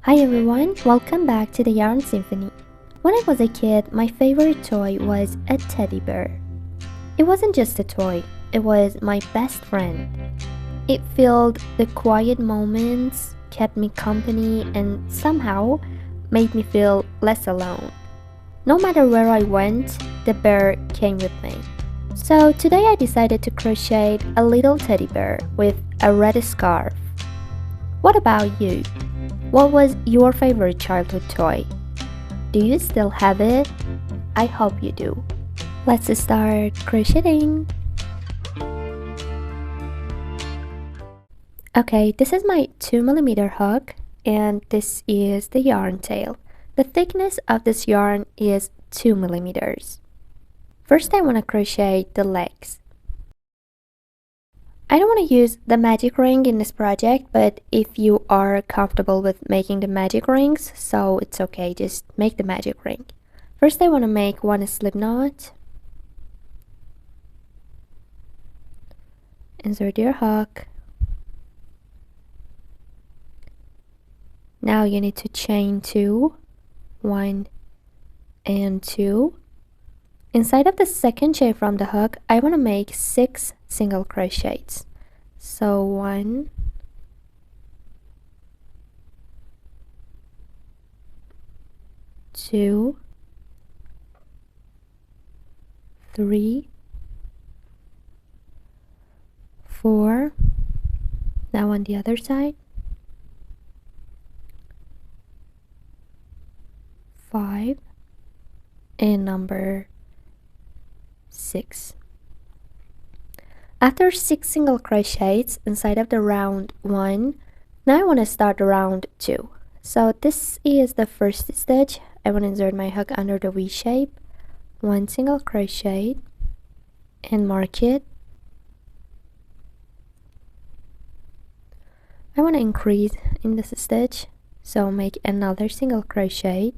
Hi everyone, welcome back to the Yarn Symphony. When I was a kid, my favorite toy was a teddy bear. It wasn't just a toy, it was my best friend. It filled the quiet moments, kept me company, and somehow made me feel less alone. No matter where I went, the bear came with me. So today I decided to crochet a little teddy bear with a red scarf. What about you? What was your favorite childhood toy? Do you still have it? I hope you do. Let's start crocheting. Okay, this is my 2mm hook and this is the yarn tail. The thickness of this yarn is 2mm. First I want to crochet the legs. I don't want to use the magic ring in this project, but if you are comfortable with making the magic rings, so it's okay, just make the magic ring. First I want to make one slip knot. Insert your hook. Now you need to chain 2, 1 and 2. Inside of the second chain from the hook, I want to make 6 single crochets. So 1, 2, 3, 4. Now on the other side. 5 and number 6. After 6 single crochets inside of the round 1, now I want to start round 2. So this is the first stitch. I want to insert my hook under the V shape, 1 single crochet and mark it. I want to increase in this stitch, so make another single crochet.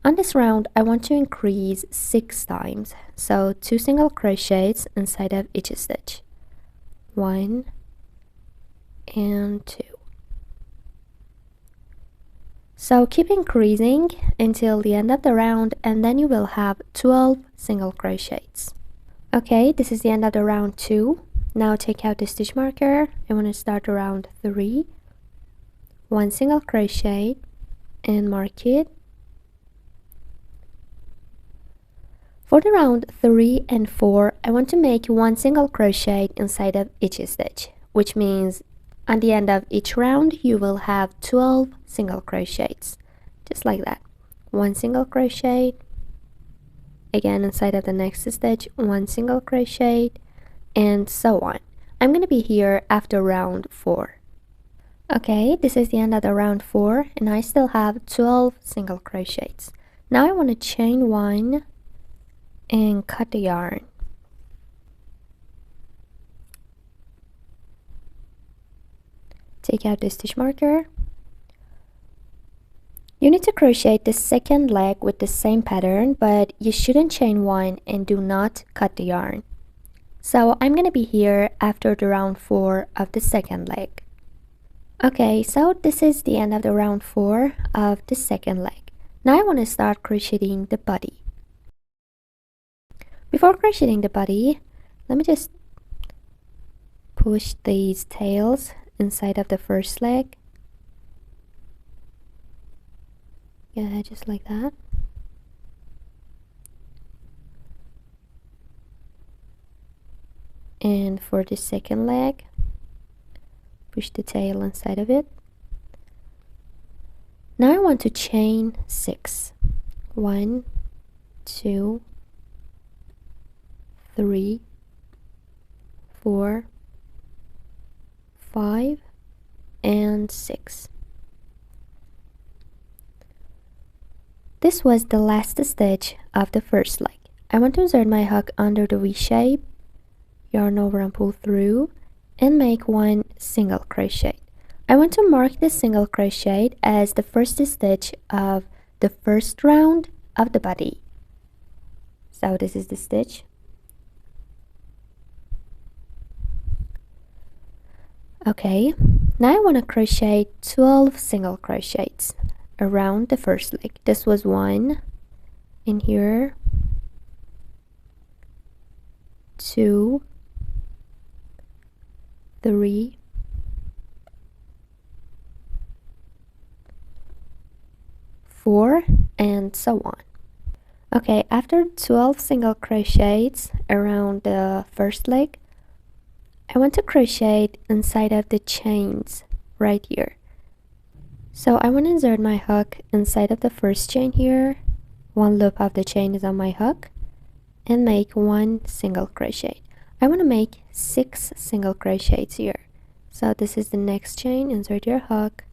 On this round, I want to increase 6 times, so 2 single crochets inside of each stitch. 1 and 2. So keep increasing until the end of the round, and then you will have 12 single crochets. Okay, this is the end of the round 2. Now take out the stitch marker. I want to start round 3. 1 single crochet and mark it. For the round 3 and 4, I want to make 1 single crochet inside of each stitch, which means at the end of each round you will have 12 single crochets, just like that. 1 single crochet, again inside of the next stitch, 1 single crochet, and so on. I'm going to be here after round 4. Okay, this is the end of the round 4, and I still have 12 single crochets. Now I want to chain 1 and cut the yarn. Take out the stitch marker. You need to crochet the second leg with the same pattern, but you shouldn't chain 1 and do not cut the yarn. So I'm going to be here after the round 4 of the second leg. Okay, so this is the end of the round 4 of the second leg. Now I want to start crocheting the body. Before crocheting the body, let me just push these tails inside of the first leg. Yeah, just like that. And for the second leg, push the tail inside of it. Now I want to chain 6. 1, 2, 3, 4, 5, and 6. This was the last stitch of the first leg. I want to insert my hook under the V shape, yarn over and pull through, and make 1 single crochet. I want to mark this single crochet as the first stitch of the first round of the body. So this is the stitch. Okay, Now I want to crochet 12 single crochets around the first leg. This was 1 in here, 2, 3, 4, and so on. Okay, after 12 single crochets around the first leg, I want to crochet inside of the chains right here. So I want to insert my hook inside of the first chain here. One loop of the chain is on my hook, and make 1 single crochet. I want to make 6 single crochets here. So this is the next chain, insert your hook,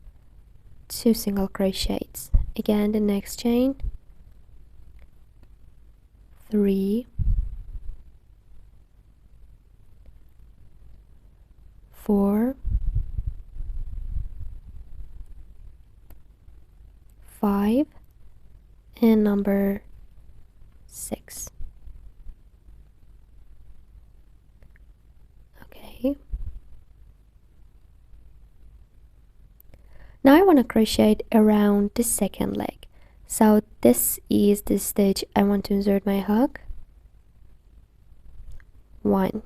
2 single crochets. Again, the next chain, 3, 4, 5, and number 6. Okay. Now I want to crochet around the second leg. So this is the stitch I want to insert my hook. 1.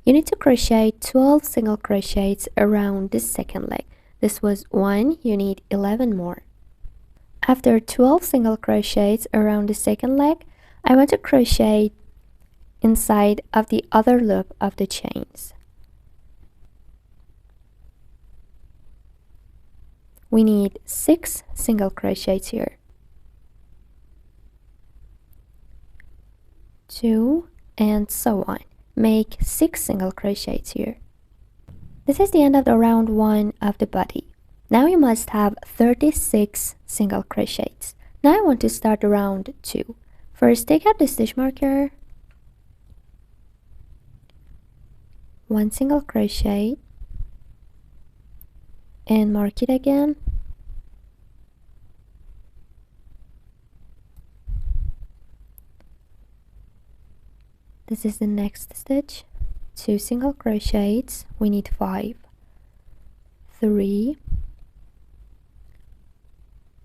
You need to crochet 12 single crochets around the second leg. This was 1, you need 11 more. After 12 single crochets around the second leg, I want to crochet inside of the other loop of the chains. We need 6 single crochets here. 2, and so on. Make 6 single crochets here. This is the end of the round 1 of the body. Now you must have 36 single crochets. Now I want to start round 2. First, take out the stitch marker, 1 single crochet, and mark it again. This is the next stitch, 2 single crochets, we need 5, 3,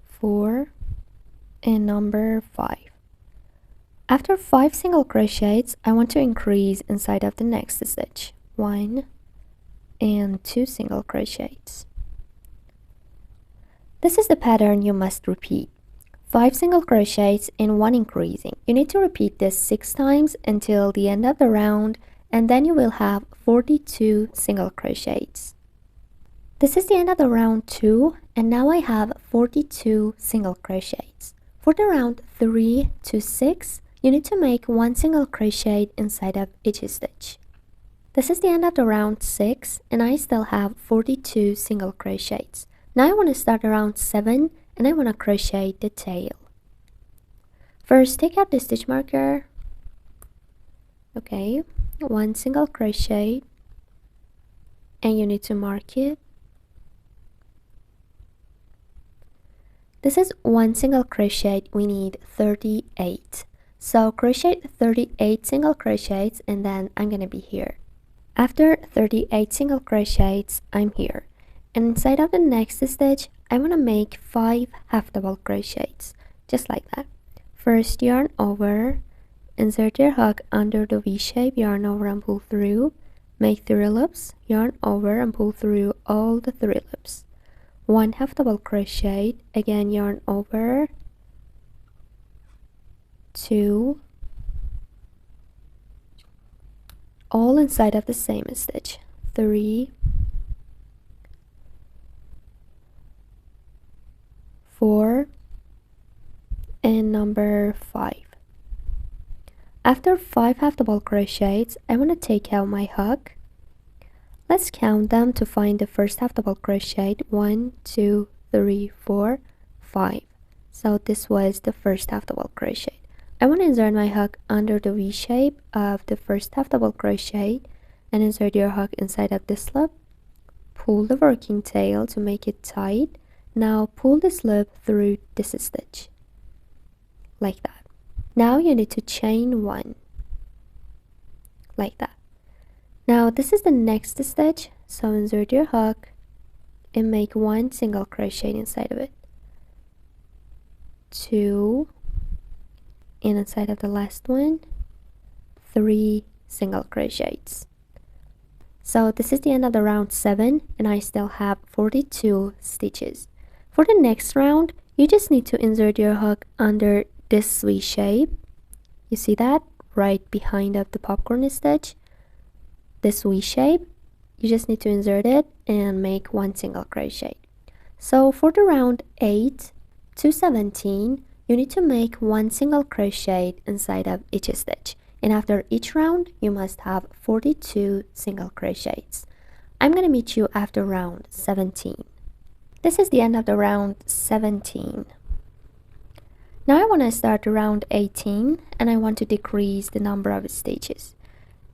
4, and number 5. After 5 single crochets, I want to increase inside of the next stitch, 1 and 2 single crochets. This is the pattern you must repeat. 5 single crochets and 1 increasing. You need to repeat this 6 times until the end of the round, and then you will have 42 single crochets. This is the end of the round 2, and now I have 42 single crochets. For the round 3 to 6, you need to make 1 single crochet inside of each stitch. This is the end of the round 6, and I still have 42 single crochets. Now I want to start around 7, and I want to crochet the tail. First, take out the stitch marker. Okay, 1 single crochet, and you need to mark it. This is 1 single crochet, we need 38. So crochet 38 single crochets, and then I'm gonna be here. After 38 single crochets, I'm here. And inside of the next stitch, I want to make 5 half double crochets, just like that. First, yarn over, insert your hook under the V shape, yarn over and pull through, make 3 loops, yarn over and pull through all the 3 loops. 1 half double crochet, again yarn over, 2, all inside of the same stitch, 3, 4, and number 5. After 5 half double crochets, I want to take out my hook. Let's count them to find the first half double crochet. 1, 2, 3, 4, 5. So this was the first half double crochet. I want to insert my hook under the V shape of the first half double crochet and insert your hook inside of this loop. Pull the working tail to make it tight. Now pull this loop through this stitch, like that. Now you need to chain 1, like that. Now this is the next stitch, so insert your hook, and make 1 single crochet inside of it, 2, and inside of the last one, 3 single crochets. So this is the end of the round 7, and I still have 42 stitches. For the next round, you just need to insert your hook under this V shape. You see that? Right behind of the popcorn stitch. This V shape. You just need to insert it and make 1 single crochet. So for the round 8 to 17, you need to make 1 single crochet inside of each stitch. And after each round, you must have 42 single crochets. I'm going to meet you after round 17. This is the end of the round 17. Now I want to start round 18, and I want to decrease the number of stitches.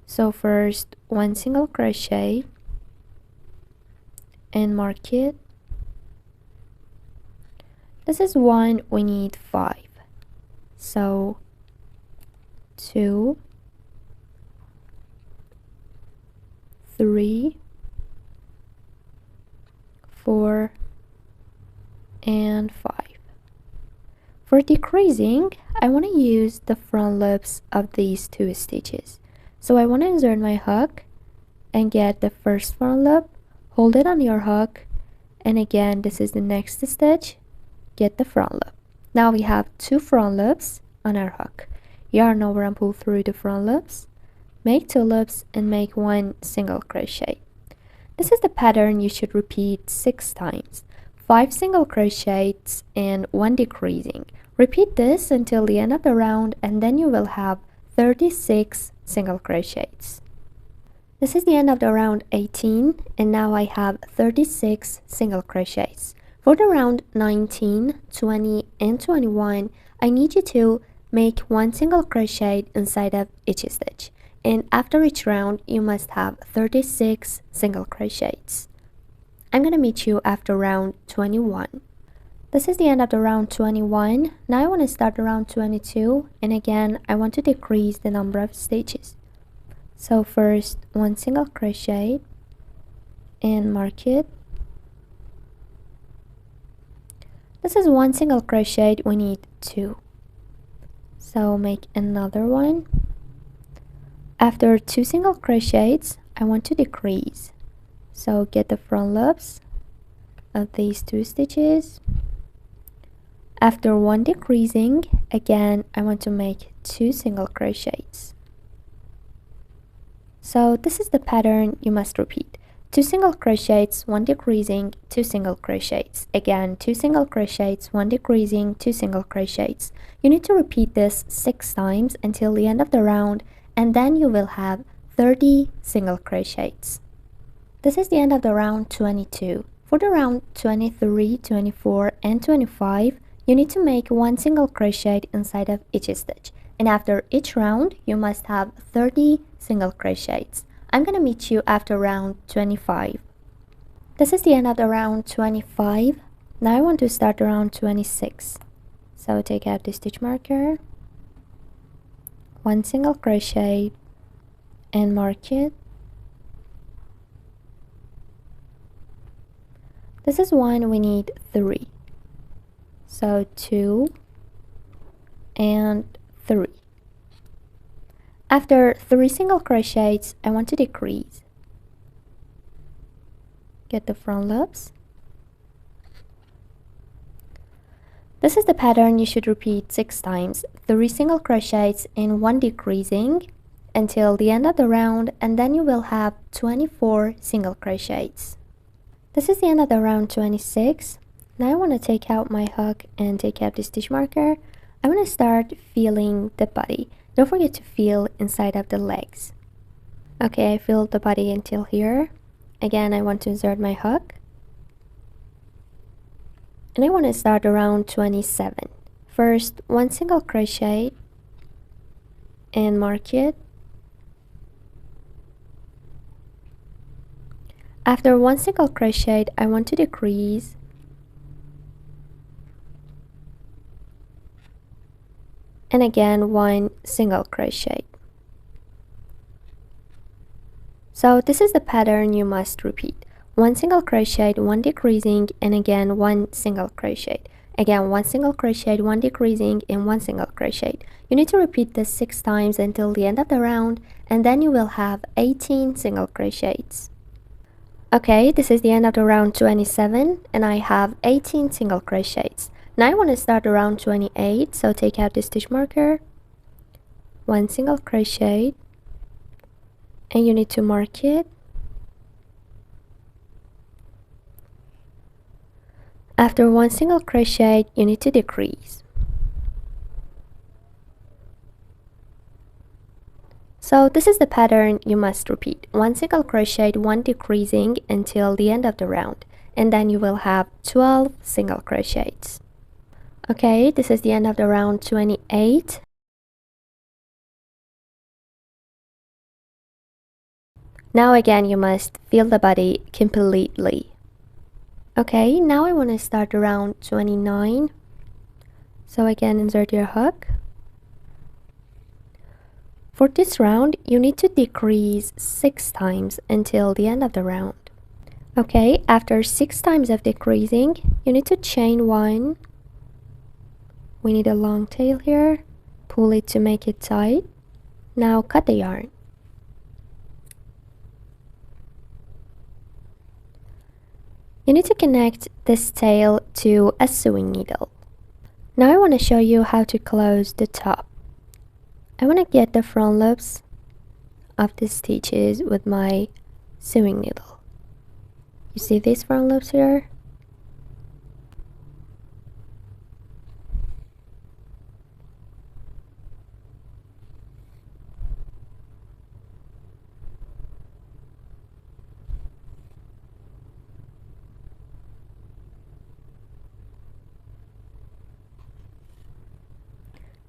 So first, 1 single crochet and mark it. This is 1, we need 5. So 2, 3, 4, and 5. For decreasing, I want to use the front loops of these 2 stitches. So I want to insert my hook and get the first front loop, hold it on your hook, and again, this is the next stitch, get the front loop. Now we have 2 front loops on our hook. Yarn over and pull through the front loops, make 2 loops, and make 1 single crochet. This is the pattern you should repeat 6 times. 5 single crochets and 1 decreasing. Repeat this until the end of the round, and then you will have 36 single crochets. This is the end of the round 18, and now I have 36 single crochets. For the round 19, 20, and 21, I need you to make 1 single crochet inside of each stitch. And after each round, you must have 36 single crochets. I'm going to meet you after round 21. This is the end of the round 21. Now I want to start round 22, and again, I want to decrease the number of stitches. So first, 1 single crochet and mark it. This is 1 single crochet, we need 2. So make another one. After 2 single crochets, I want to decrease. So get the front loops of these 2 stitches. After 1 decreasing, again, I want to make 2 single crochets. So this is the pattern you must repeat. 2 single crochets, 1 decreasing, 2 single crochets. Again, 2 single crochets, 1 decreasing, 2 single crochets. You need to repeat this 6 times until the end of the round, and then you will have 30 single crochets. This is the end of the round 22. For the round 23, 24, and 25, you need to make 1 single crochet inside of each stitch. And after each round, you must have 30 single crochets. I'm going to meet you after round 25. This is the end of the round 25. Now I want to start round 26. So take out the stitch marker, 1 single crochet, and mark it. This is 1, we need 3. So 2 and 3. After 3 single crochets, I want to decrease. Get the front loops. This is the pattern you should repeat 6 times. 3 single crochets and 1 decreasing until the end of the round, and then you will have 24 single crochets. This is the end of the round 26. Now I want to take out my hook and take out the stitch marker. I want to start feeling the body. Don't forget to feel inside of the legs. Okay, I feel the body until here. Again, I want to insert my hook. And I want to start around 27. First, 1 single crochet and mark it. After 1 single crochet, I want to decrease. And again, 1 single crochet. So this is the pattern you must repeat. 1 single crochet, 1 decreasing, and again 1 single crochet. Again 1 single crochet, 1 decreasing, and 1 single crochet. You need to repeat this 6 times until the end of the round, and then you will have 18 single crochets. Okay, this is the end of the round 27, and I have 18 single crochets. Now I want to start round 28, so take out the stitch marker, 1 single crochet, and you need to mark it. After 1 single crochet, you need to decrease. So this is the pattern you must repeat. 1 single crochet, 1 decreasing until the end of the round, and then you will have 12 single crochets. Okay, this is the end of the round 28. Now again, you must fill the body completely. Okay, now I want to start around 29. So again, insert your hook. For this round, you need to decrease 6 times until the end of the round. Okay, after 6 times of decreasing, you need to chain 1. We need a long tail here. Pull it to make it tight. Now cut the yarn. You need to connect this tail to a sewing needle. Now I want to show you how to close the top. I want to get the front loops of the stitches with my sewing needle. You see these front loops here?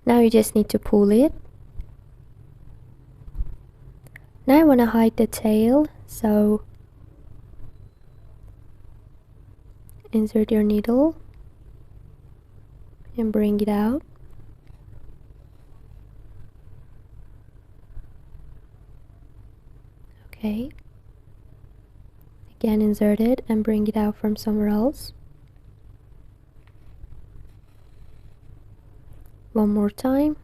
Now you just need to pull it. Now I want to hide the tail, so insert your needle and bring it out. Okay. Again, insert it and bring it out from somewhere else. One more time.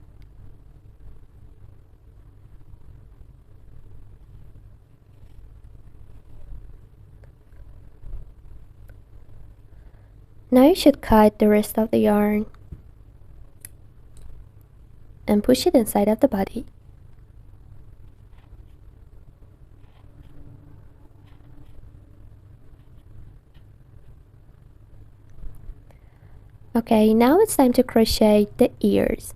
Now you should cut the rest of the yarn and push it inside of the body. Okay, now it's time to crochet the ears.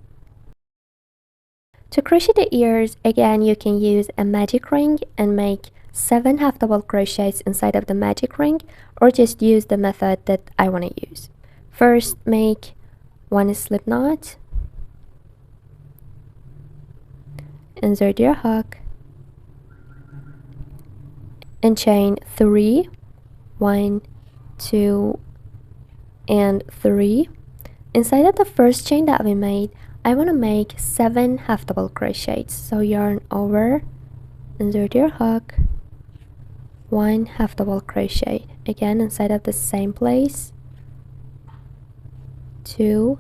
To crochet the ears, again, you can use a magic ring and make 7 half double crochets inside of the magic ring, or just use the method that I want to use. First, make 1 slip knot, insert your hook, and chain 3, 1, 2, and 3. Inside of the first chain that we made, I want to make 7 half double crochets. So yarn over, insert your hook, 1 half double crochet, again inside of the same place, 2,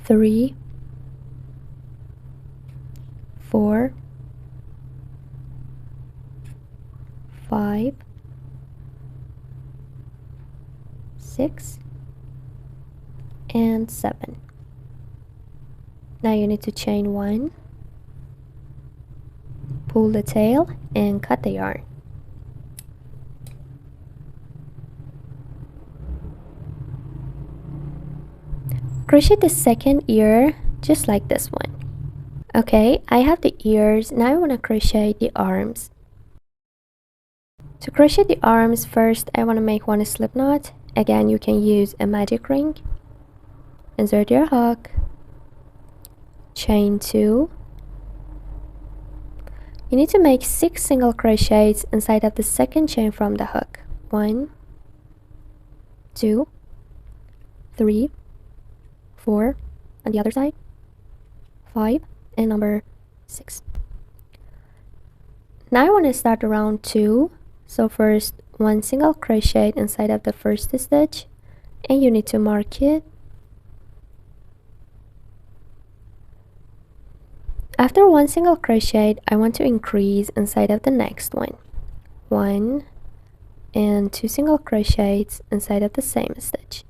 3, 4, 5, 6, and 7. Now you need to chain 1, pull the tail, and cut the yarn. Crochet the second ear just like this one. Okay, I have the ears. Now I want to crochet the arms. To crochet the arms, first I want to make 1 slip knot. Again, you can use a magic ring. Insert your hook, chain 2. You need to make 6 single crochets inside of the second chain from the hook. 1, 2, 3, 4, on the other side, 5, and number 6. Now I want to start round 2. So first, 1 single crochet inside of the first stitch, and you need to mark it. After 1 single crochet, I want to increase inside of the next one. 1 and 2 single crochets inside of the same stitch.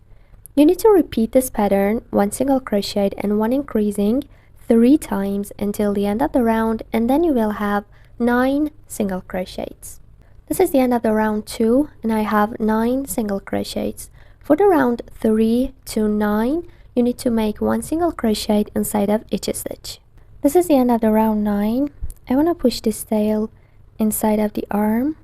You need to repeat this pattern, 1 single crochet and 1 increasing, 3 times until the end of the round, and then you will have 9 single crochets. This is the end of the round 2, and I have 9 single crochets. For the round 3 to 9, you need to make 1 single crochet inside of each stitch. This is the end of the round 9. I want to push this tail inside of the arm.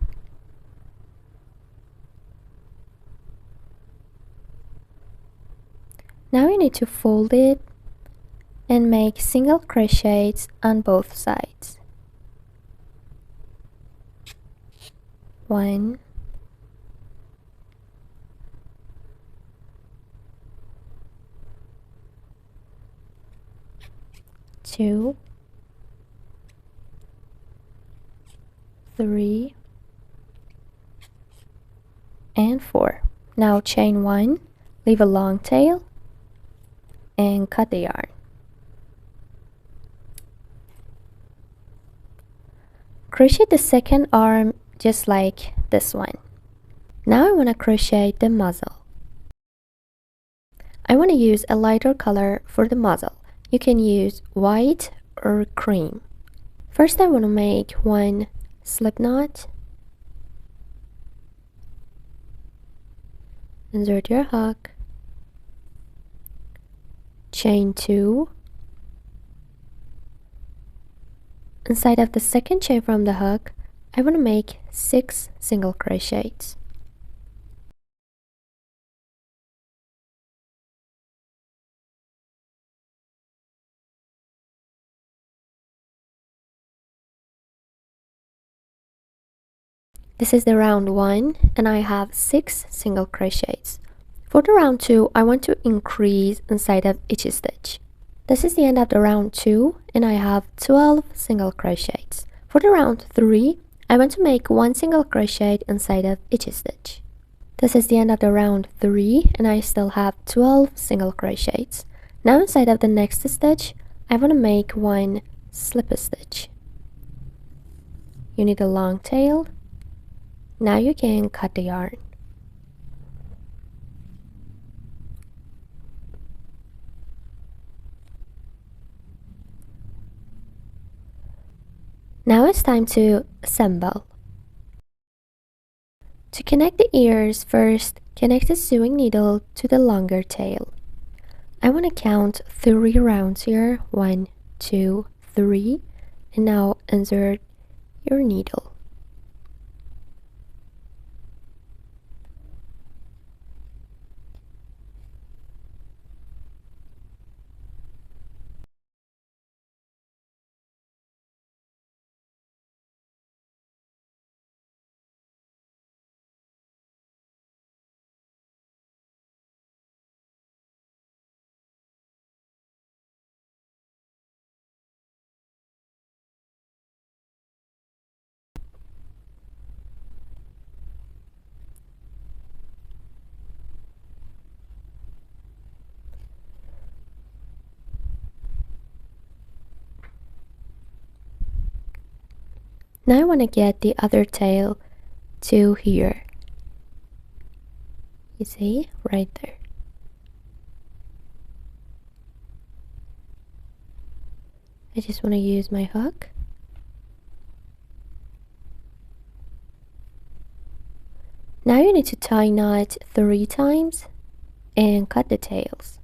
Now you need to fold it and make single crochets on both sides. 1, 2, 3, and 4. Now chain 1, leave a long tail, and cut the yarn. Crochet the second arm just like this one. Now I want to crochet the muzzle. I want to use a lighter color for the muzzle. You can use white or cream. First I want to make 1 slip knot. Insert your hook. Chain 2. Inside of the second chain from the hook, I want to make 6 single crochets. This is the round 1, and I have 6 single crochets. For the round 2, I want to increase inside of each stitch. This is the end of the round 2, and I have 12 single crochets. For the round 3, I want to make 1 single crochet inside of each stitch. This is the end of the round 3, and I still have 12 single crochets. Now inside of the next stitch, I want to make 1 slip stitch. You need a long tail. Now you can cut the yarn. Now it's time to assemble. To connect the ears, first connect the sewing needle to the longer tail. I want to count 3 rounds here. 1, 2, 3, and now insert your needle. Now I want to get the other tail to here. You see? Right there. I just want to use my hook. Now you need to tie knot 3 times and cut the tails.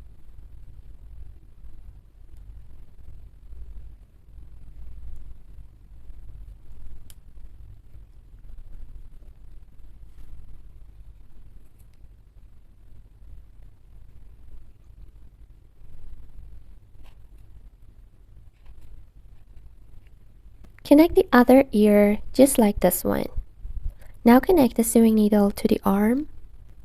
Connect the other ear just like this one. Now connect the sewing needle to the arm.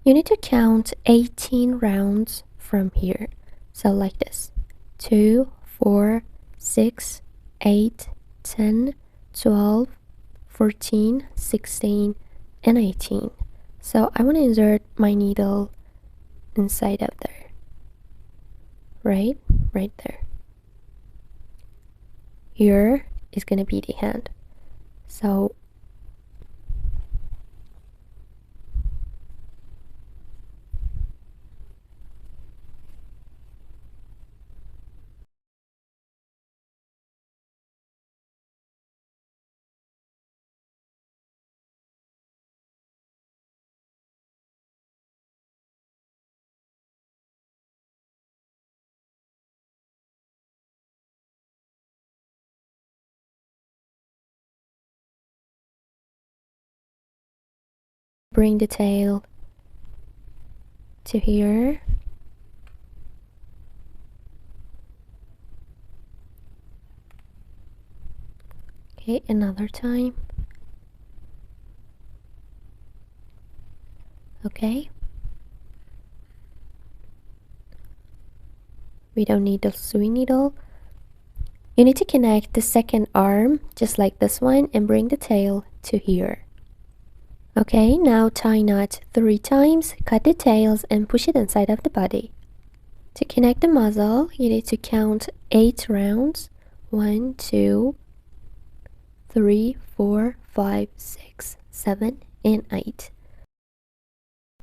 You need to count 18 rounds from here. So like this. 2, 4, 6, 8, 10, 12, 14, 16, and 18. So I want to insert my needle inside of there. Right there. Here is going to be the hand. So bring the tail to here. Okay, another time. Okay. We don't need the sewing needle. You need to connect the second arm just like this one and bring the tail to here. Okay, now tie knot 3 times, cut the tails and push it inside of the body. To connect the muzzle, you need to count 8 rounds. 1, 2, 3, 4, 5, 6, 7, and 8.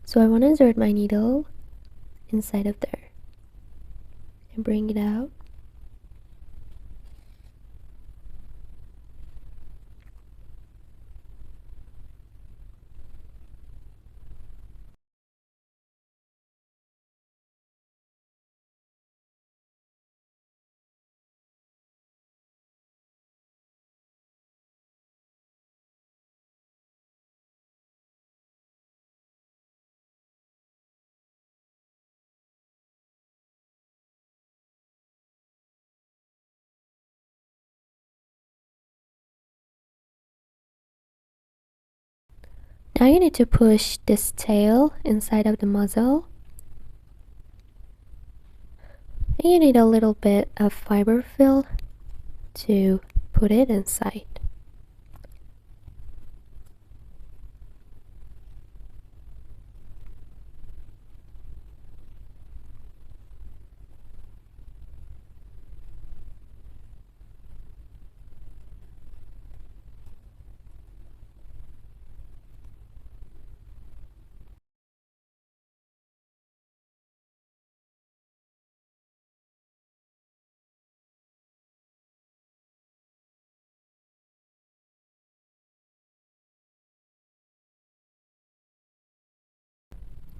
So I want to insert my needle inside of there and bring it out. Now you need to push this tail inside of the muzzle. And you need a little bit of fiber fill to put it inside.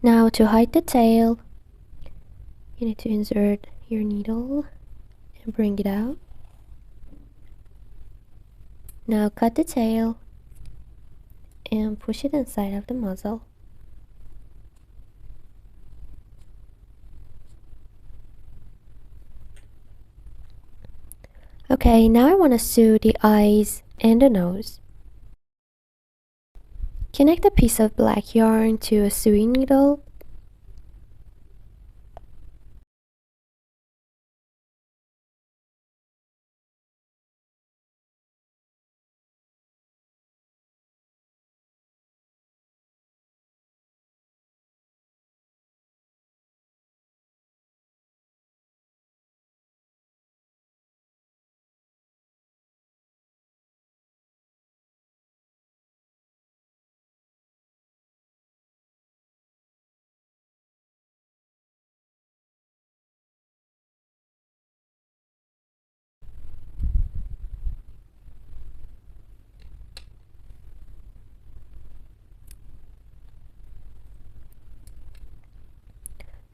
Now to hide the tail, you need to insert your needle and bring it out. Now cut the tail and push it inside of the muzzle. Okay, now I want to sew the eyes and the nose. Connect a piece of black yarn to a sewing needle.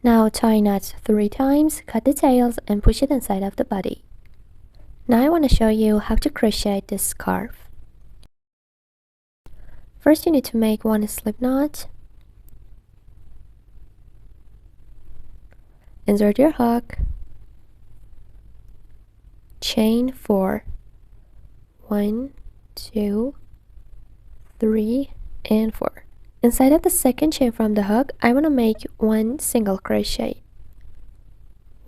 Now tie knots 3 times, cut the tails and push it inside of the body. Now I want to show you how to crochet this scarf. First you need to make 1 slip knot. Insert your hook. Chain 4. 1, 2, 3, and 4. Inside of the second chain from the hook, I want to make 1 single crochet.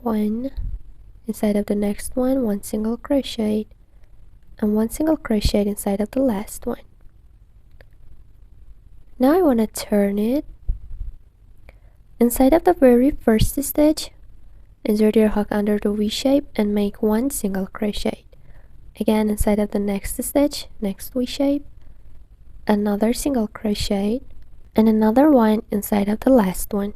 1, inside of the next one, 1 single crochet, and 1 single crochet inside of the last one. Now I want to turn it. Inside of the very first stitch, insert your hook under the V shape and make 1 single crochet. Again, inside of the next stitch, next V shape, another single crochet, and another one inside of the last one.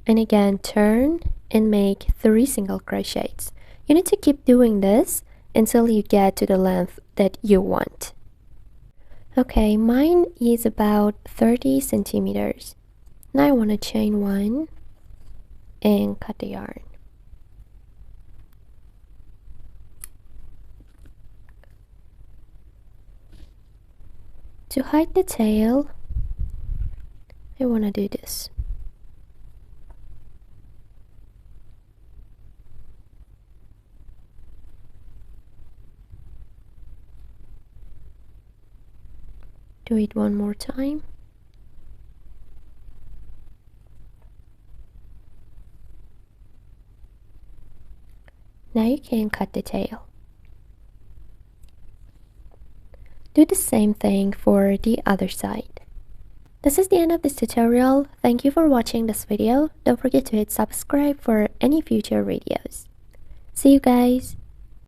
And again, turn and make 3 single crochets. You need to keep doing this until you get to the length that you want. Okay, mine is about 30 centimeters. Now I want to chain 1 and cut the yarn. To hide the tail, I want to do this. Do it one more time. Now you can cut the tail. Do the same thing for the other side. This is the end of this tutorial. Thank you for watching this video. Don't forget to hit subscribe for any future videos. See you guys!